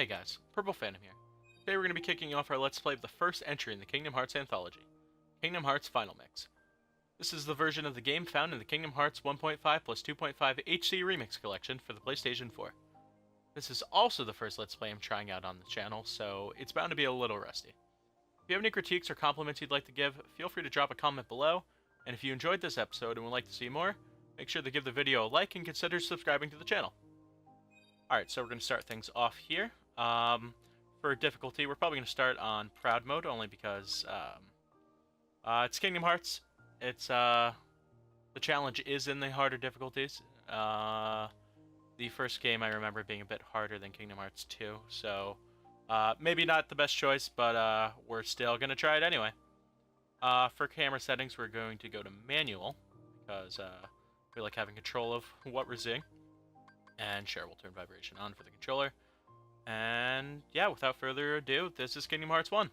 Hey guys, Purple Phantom here. Today we're going to be kicking off our Let's Play of the first entry in the Kingdom Hearts anthology, Kingdom Hearts Final Mix. This is the version of the game found in the Kingdom Hearts 1.5 plus 2.5 HD Remix collection for the PlayStation 4. This is also the first Let's Play I'm trying out on the channel, so it's bound to be a little rusty. If you have any critiques or compliments you'd like to give, feel free to drop a comment below, and if you enjoyed this episode and would like to see more, make sure to give the video a like and consider subscribing to the channel. Alright, so we're going to start things off here. For difficulty, we're probably going to start on Proud Mode, only because it's Kingdom Hearts. It's the challenge is in the harder difficulties. The first game I remember being a bit harder than Kingdom Hearts 2, so maybe not the best choice, but we're still going to try it anyway. For camera settings, we're going to go to Manual, because we like having control of what we're seeing. And sure, we'll turn vibration on for the controller. And yeah, without further ado, this is Kingdom Hearts 1.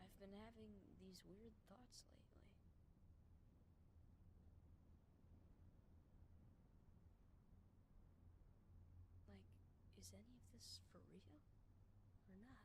I've been having these weird thoughts lately. Like, is any of this for real? Or not?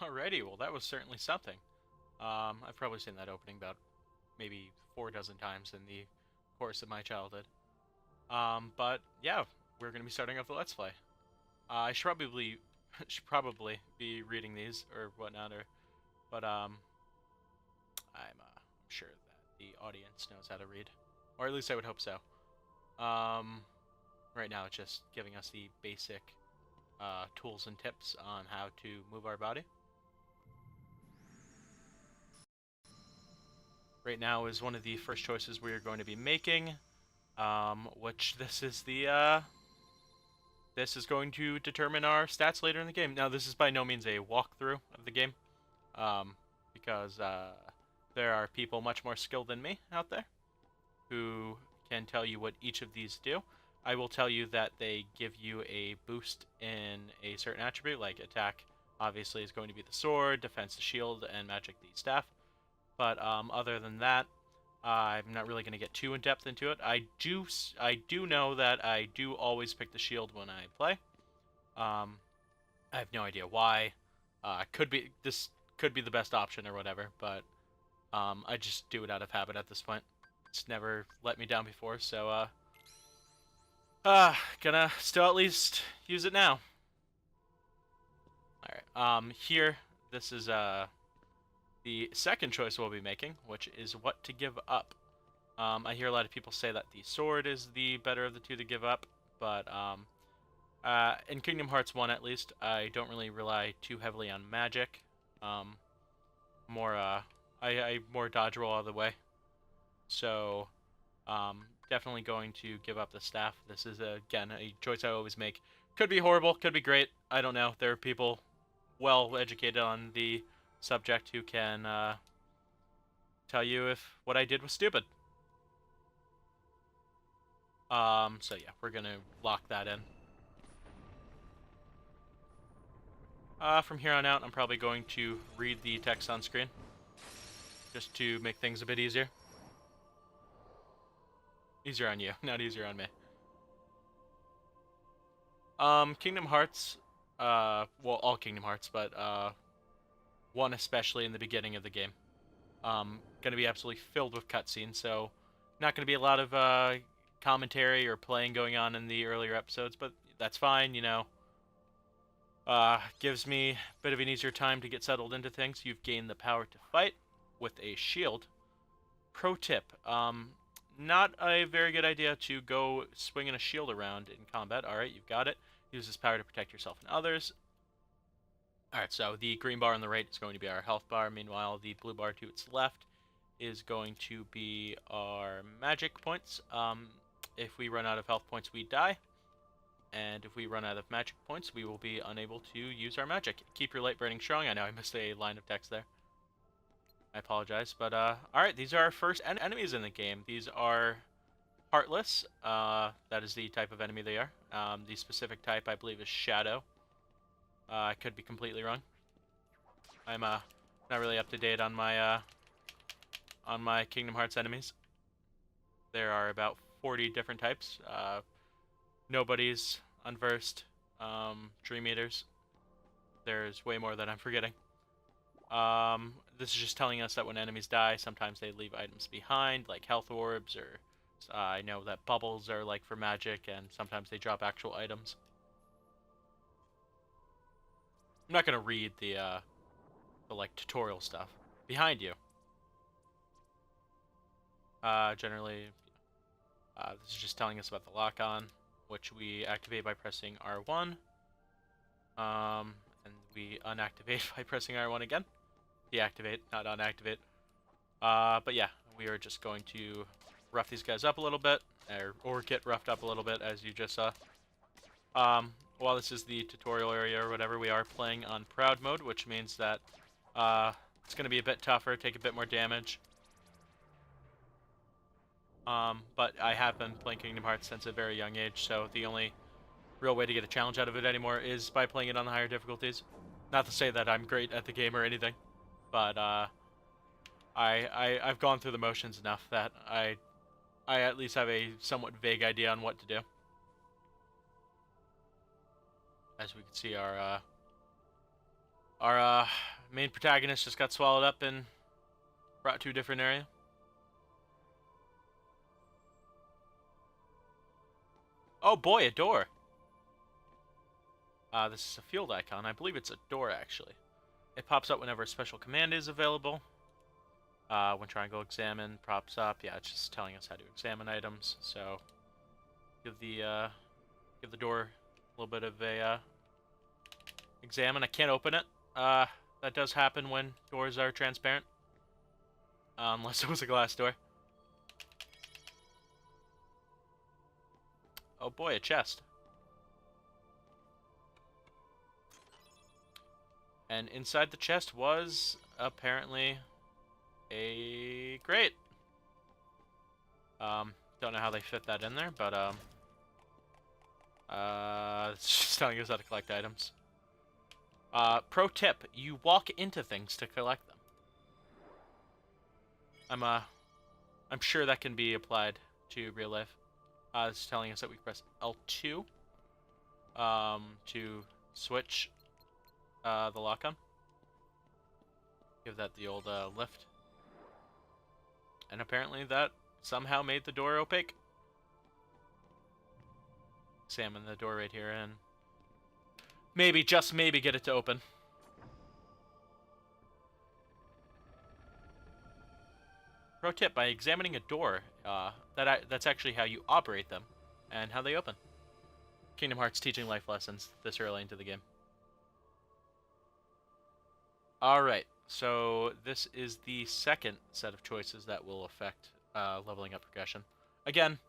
Alrighty, well that was certainly something. I've probably seen that opening about maybe 4 dozen times in the course of my childhood. But yeah, we're going to be starting off the Let's Play. I should probably be reading these or whatnot, but I'm sure that the audience knows how to read, or at least I would hope so. Right now, it's just giving us the basic tools and tips on how to move our body. Right now is one of the first choices we are going to be making, which this is going to determine our stats later in the game. Now, this is by no means a walkthrough of the game, because there are people much more skilled than me out there who can tell you what each of these do. I will tell you that they give you a boost in a certain attribute, like attack obviously is going to be the sword, defense the shield, and magic the staff. But other than that, I'm not really going to get too in depth into it. I do know that I do always pick the shield when I play. I have no idea why. This could be the best option or whatever, but I just do it out of habit at this point. It's never let me down before, so gonna still at least use it now. All right. Here, this is the second choice we'll be making, which is what to give up. I hear a lot of people say that the sword is the better of the two to give up, but in Kingdom Hearts 1 at least, I don't really rely too heavily on magic. I more dodge roll out of the way. So, definitely going to give up the staff. This is, again, a choice I always make. Could be horrible, could be great. I don't know. There are people well educated on the subject who can tell you if what I did was stupid. So yeah, we're gonna lock that in. From here on out, I'm probably going to read the text on screen, just to make things a bit easier. Easier on you, not easier on me. Kingdom Hearts, well, all Kingdom Hearts, but one especially in the beginning of the game. Gonna be absolutely filled with cutscenes, so not gonna be a lot of commentary or playing going on in the earlier episodes, but that's fine, you know. Gives me a bit of an easier time to get settled into things. You've gained the power to fight with a shield. Pro tip, not a very good idea to go swinging a shield around in combat. Alright, you've got it. Use this power to protect yourself and others. Alright, so the green bar on the right is going to be our health bar. Meanwhile, the blue bar to its left is going to be our magic points. If we run out of health points, we die. And if we run out of magic points, we will be unable to use our magic. Keep your light burning strong. I know I missed a line of text there. I apologize. But, alright, these are our first enemies in the game. These are Heartless. That is the type of enemy they are. The specific type, I believe, is Shadow. I could be completely wrong. I'm not really up to date on my Kingdom Hearts enemies. There are about 40 different types. Nobody's, Unversed, Dream Eaters. There's way more that I'm forgetting. This is just telling us that when enemies die, sometimes they leave items behind, like health orbs, or I know that bubbles are like for magic, and sometimes they drop actual items. I'm not gonna read the like tutorial stuff behind you. Generally, this is just telling us about the lock-on, which we activate by pressing R1. And we unactivate by pressing R1 again. Deactivate, not unactivate. But yeah, we are just going to rough these guys up a little bit, or get roughed up a little bit, as you just saw. While this is the tutorial area or whatever, we are playing on Proud Mode, which means that it's going to be a bit tougher, take a bit more damage. But I have been playing Kingdom Hearts since a very young age, so the only real way to get a challenge out of it anymore is by playing it on the higher difficulties. Not to say that I'm great at the game or anything, but I've gone through the motions enough that I at least have a somewhat vague idea on what to do. As we can see, our main protagonist just got swallowed up and brought to a different area. Oh boy, a door. This is a field icon. I believe it's a door, actually. It pops up whenever a special command is available. When triangle examine pops up, yeah, it's just telling us how to examine items. So give the door a little bit of a examine. I can't open it. That does happen when doors are transparent. Unless it was a glass door. Oh boy, a chest. And inside the chest was apparently a grate. Don't know how they fit that in there, but it's just telling us how to collect items. Pro tip: you walk into things to collect them. I'm sure that can be applied to real life. It's telling us that we press L2 to switch the lock on. Give that the old lift. And apparently that somehow made the door opaque. Examine the door right here and maybe, just maybe, get it to open. Pro tip: by examining a door, that's actually how you operate them and how they open. Kingdom Hearts teaching life lessons this early into the game. Alright, so this is the second set of choices that will affect leveling up progression. Again,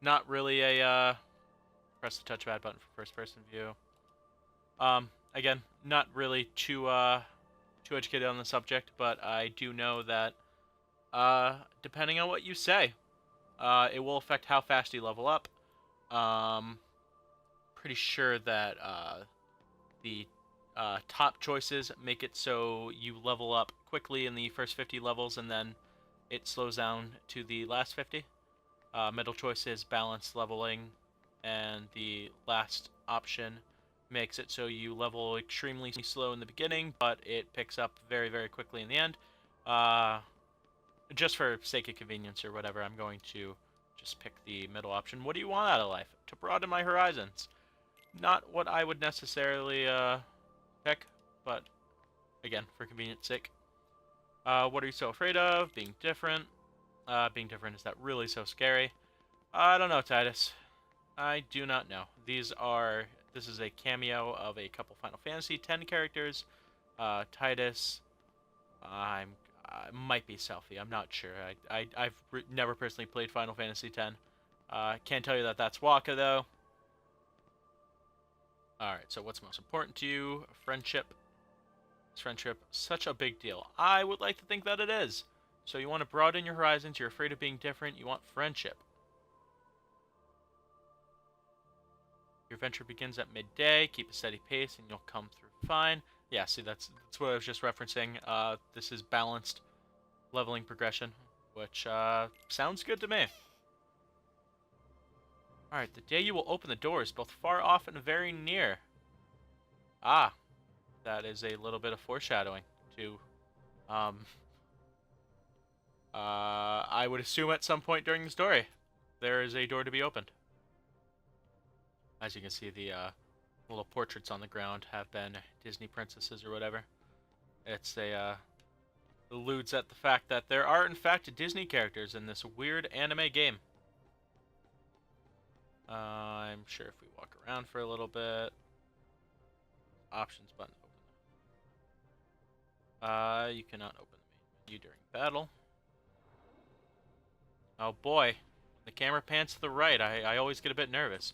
not really a press the touchpad button for first person view. Again, not really too educated on the subject, but I do know that depending on what you say, it will affect how fast you level up. Pretty sure that the top choices make it so you level up quickly in the first 50 levels, and then it slows down to the last 50. Middle choice is balanced leveling, and the last option makes it so you level extremely slow in the beginning, but it picks up very, very quickly in the end. Just for sake of convenience or whatever, I'm going to just pick the middle option. What do you want out of life? To broaden my horizons. Not what I would necessarily pick, but again, for convenience sake. What are you so afraid of? Being different. Being different, is that really so scary? I don't know, Tidus. I do not know. This is a cameo of a couple Final Fantasy X characters. Tidus, might be Selphie. I'm not sure. I've never personally played Final Fantasy X. Can't tell you that that's Wakka, though. Alright, so what's most important to you? Friendship. Is friendship such a big deal? I would like to think that it is. So you want to broaden your horizons, you're afraid of being different, you want friendship. Your adventure begins at midday, keep a steady pace and you'll come through fine. Yeah, see, that's what I was just referencing. This is balanced leveling progression, which sounds good to me. Alright, the day you will open the door is both far off and very near. Ah, that is a little bit of foreshadowing to, I would assume at some point during the story, there is a door to be opened. As you can see, the little portraits on the ground have been Disney princesses or whatever. It's alludes at the fact that there are in fact Disney characters in this weird anime game. I'm sure if we walk around for a little bit, options button open. You cannot open the main menu during battle. Oh boy, the camera pans to the right. I always get a bit nervous.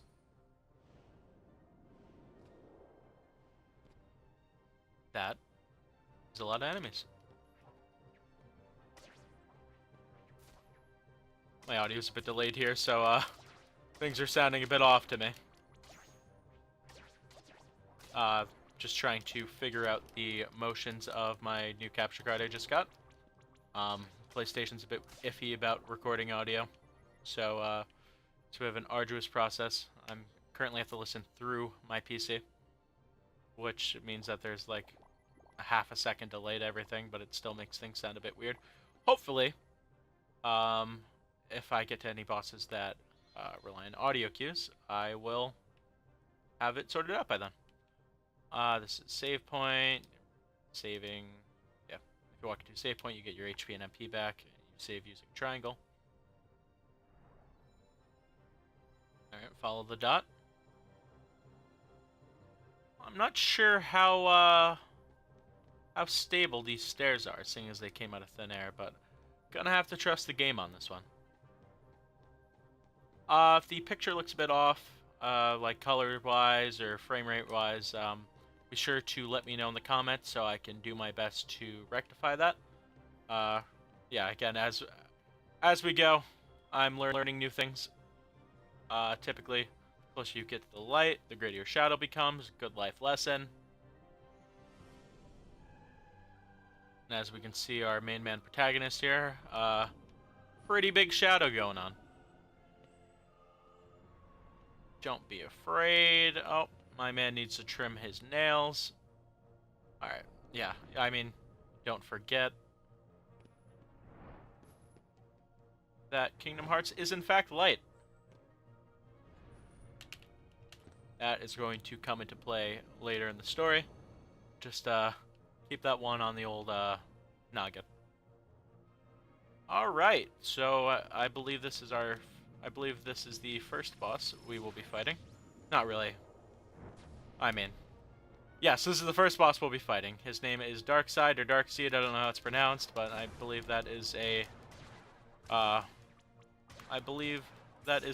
That is a lot of enemies. My audio's a bit delayed here, so things are sounding a bit off to me. Just trying to figure out the motions of my new capture card I just got. PlayStation's a bit iffy about recording audio, so it's a bit of an arduous process. I'm currently have to listen through my PC, which means that there's like a half a second delay to everything, but it still makes things sound a bit weird. Hopefully, if I get to any bosses that rely on audio cues, I will have it sorted out by then. This is save point. Saving. Yeah. If you walk into a save point, you get your HP and MP back. And you save using triangle. Alright, follow the dot. I'm not sure how stable these stairs are, seeing as they came out of thin air, but gonna have to trust the game on this one. If the picture looks a bit off, like color-wise or frame rate-wise, be sure to let me know in the comments so I can do my best to rectify that. Yeah, again, as we go, I'm learning new things. Typically, the closer you get to the light, the greater your shadow becomes. Good life lesson. And as we can see, our main man protagonist here, pretty big shadow going on. Don't be afraid. Oh, my man needs to trim his nails. Alright, yeah, I mean, don't forget that Kingdom Hearts is in fact light. That is going to come into play later in the story. Just, keep that one on the old, noggin. Alright, so I believe this is the first boss we will be fighting. Not really. I mean, yes, this is the first boss we'll be fighting. His name is Darkseid or Darkseid, I don't know how it's pronounced, but I believe that is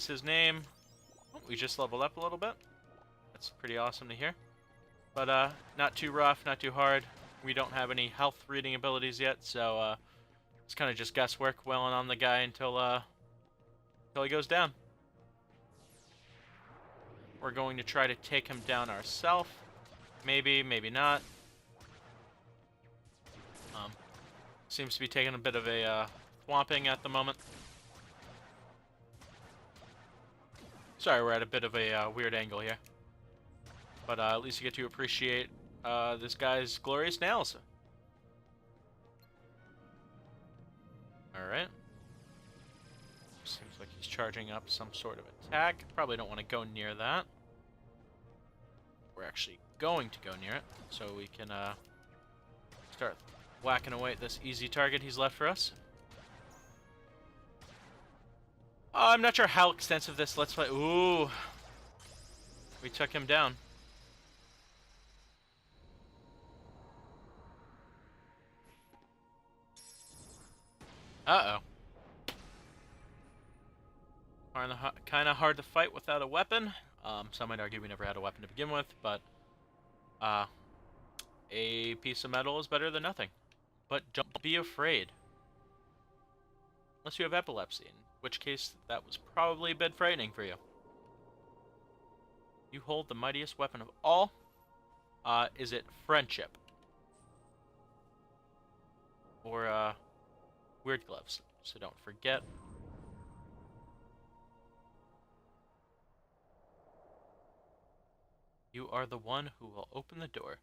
his name. Oh, we just leveled up a little bit. That's pretty awesome to hear. But, not too rough, not too hard. We don't have any health reading abilities yet, so, it's kind of just guesswork wailing on the guy until he goes down. We're going to try to take him down ourselves. Maybe, maybe not. Seems to be taking a bit of a thwomping at the moment. Sorry, we're at a bit of a weird angle here. But at least you get to appreciate this guy's glorious nails. Alright. Seems like he's charging up some sort of attack. Probably don't want to go near that. We're actually going to go near it, so we can start whacking away at this easy target he's left for us. I'm not sure how extensive this Let's Play... Ooh. We took him down. Uh-oh. Kind of hard to fight without a weapon. Some might argue we never had a weapon to begin with, but a piece of metal is better than nothing. But don't be afraid. Unless you have epilepsy, in which case that was probably a bit frightening for you. You hold the mightiest weapon of all. Is it friendship? Or, weird gloves. So don't forget. You are the one who will open the door.